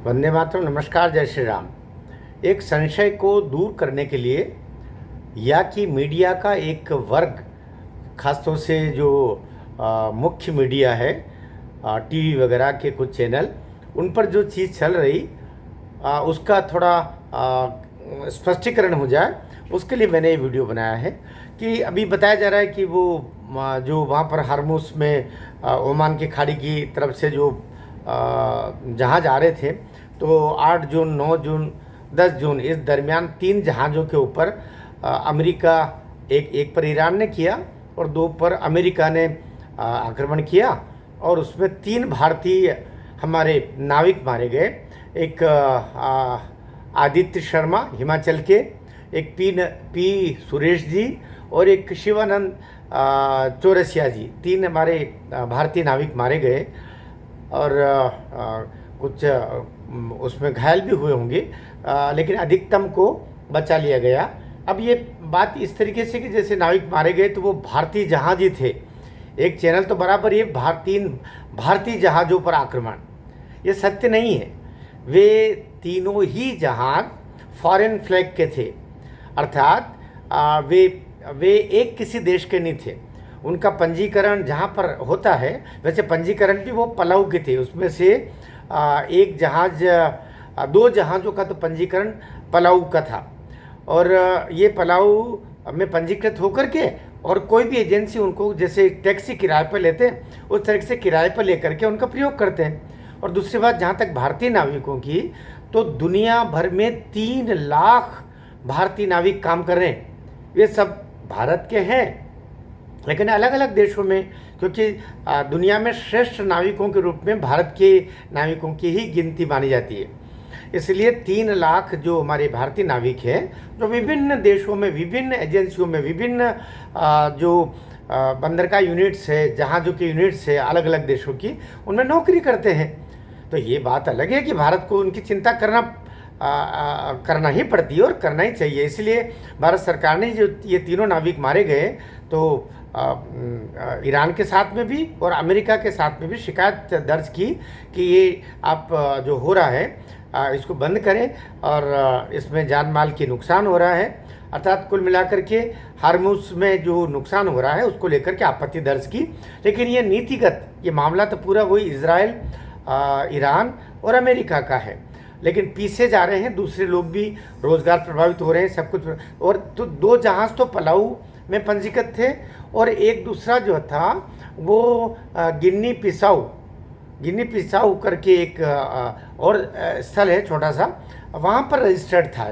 वंदे मातरम। नमस्कार, जय श्री राम। एक संशय को दूर करने के लिए या कि मीडिया का एक वर्ग, खासतौर से जो मुख्य मीडिया है, टीवी वगैरह के कुछ चैनल, उन पर जो चीज़ चल रही उसका थोड़ा स्पष्टीकरण हो जाए, उसके लिए मैंने ये वीडियो बनाया है। कि अभी बताया जा रहा है कि वो जो वहाँ पर हरमुस में ओमान की खाड़ी की तरफ से जो जहाज़ आ रहे थे, तो 8 जून, 9 जून, 10 जून इस दरमियान 3 जहाज़ों के ऊपर अमेरिका, एक पर ईरान ने किया और 2 पर अमेरिका ने आक्रमण किया, और उसमें 3 भारतीय हमारे नाविक मारे गए। एक आदित्य शर्मा हिमाचल के, एक पी सुरेश जी, और एक शिवानंद चौरसिया जी। 3 हमारे भारतीय नाविक मारे गए, और कुछ उसमें घायल भी हुए होंगे, लेकिन अधिकतम को बचा लिया गया। अब ये बात इस तरीके से कि जैसे नाविक मारे गए तो वो भारतीय जहाज ही थे। एक चैनल तो बराबर ये भारतीय जहाज़ों पर आक्रमण, ये सत्य नहीं है। वे तीनों ही जहाज फॉरेन फ्लैग के थे, अर्थात वे एक किसी देश के नहीं थे। उनका पंजीकरण जहाँ पर होता है, वैसे पंजीकरण भी वो पलाऊ के थे। उसमें से एक जहाज़, 2 जहाज़ों का तो पंजीकरण पलाऊ का था, और ये पलाऊ में पंजीकृत होकर के, और कोई भी एजेंसी उनको जैसे टैक्सी किराए पर लेते हैं उस तरह से किराए पर लेकर के उनका प्रयोग करते हैं। और दूसरी बात, जहाँ तक भारतीय नाविकों की, तो दुनिया भर में 3 लाख भारतीय नाविक काम कर रहे हैं। वे सब भारत के हैं, लेकिन अलग अलग देशों में, क्योंकि दुनिया में श्रेष्ठ नाविकों के रूप में भारत के नाविकों की ही गिनती मानी जाती है। इसलिए 3 लाख जो हमारे भारतीय नाविक हैं, जो विभिन्न देशों में, विभिन्न एजेंसियों में, विभिन्न जो बंदरगाह यूनिट्स है, जहाज़ों की यूनिट्स है अलग अलग देशों की, उनमें नौकरी करते हैं। तो ये बात अलग है कि भारत को उनकी चिंता करना ही पड़ती है और करना ही चाहिए। इसलिए भारत सरकार ने जो ये तीनों नाविक मारे गए, तो ईरान के साथ में भी और अमेरिका के साथ में भी शिकायत दर्ज की कि ये आप जो हो रहा है इसको बंद करें, और इसमें जान माल की नुकसान हो रहा है। अर्थात कुल मिलाकर के हार्मुस में जो नुकसान हो रहा है उसको लेकर के आपत्ति दर्ज की। लेकिन ये नीतिगत, ये मामला तो पूरा वही इजराइल, ईरान और अमेरिका का है, लेकिन पीछे जा रहे हैं दूसरे लोग भी, रोज़गार प्रभावित हो रहे हैं, सब कुछ। और तो 2 जहाज़ तो पलाऊ में पंजीकृत थे, और एक दूसरा जो था वो गिनी पिसाऊ करके एक और स्थल है छोटा सा, वहाँ पर रजिस्टर्ड था।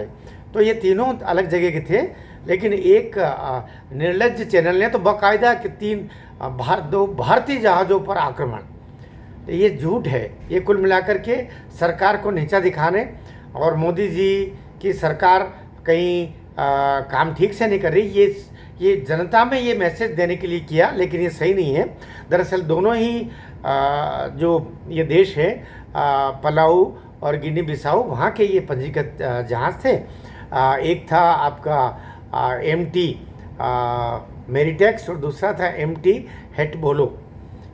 तो ये तीनों अलग जगह के थे, लेकिन एक निर्लज्ज चैनल ने तो बाकायदा कि 2 भारतीय जहाज़ों पर आक्रमण। तो ये झूठ है। ये कुल मिलाकर के सरकार को नीचा दिखाने, और मोदी जी की सरकार कहीं काम ठीक से नहीं कर रही, ये जनता में ये मैसेज देने के लिए किया, लेकिन ये सही नहीं है। दरअसल दोनों ही जो ये देश है, पलाऊ और गिनी बिसाऊ, वहाँ के ये पंजीकृत जहाज़ थे। एक था आपका MT मेरिटेक्स, और दूसरा था MT हेटबोलो।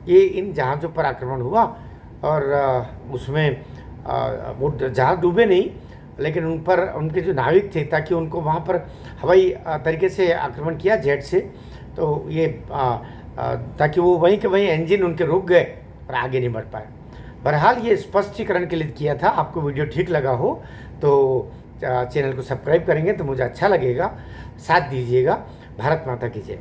ये इन जहाज़ों पर आक्रमण हुआ, और उसमें वो जहाज़ डूबे नहीं, लेकिन उन पर उनके जो नाविक थे, ताकि उनको वहाँ पर हवाई तरीके से आक्रमण किया जेट से, तो ये ताकि वो वहीं के वहीं इंजन उनके रुक गए और आगे नहीं बढ़ पाए। बहरहाल ये स्पष्टीकरण के लिए किया था। आपको वीडियो ठीक लगा हो तो चैनल को सब्सक्राइब करेंगे तो मुझे अच्छा लगेगा, साथ दीजिएगा। भारत माता की जय।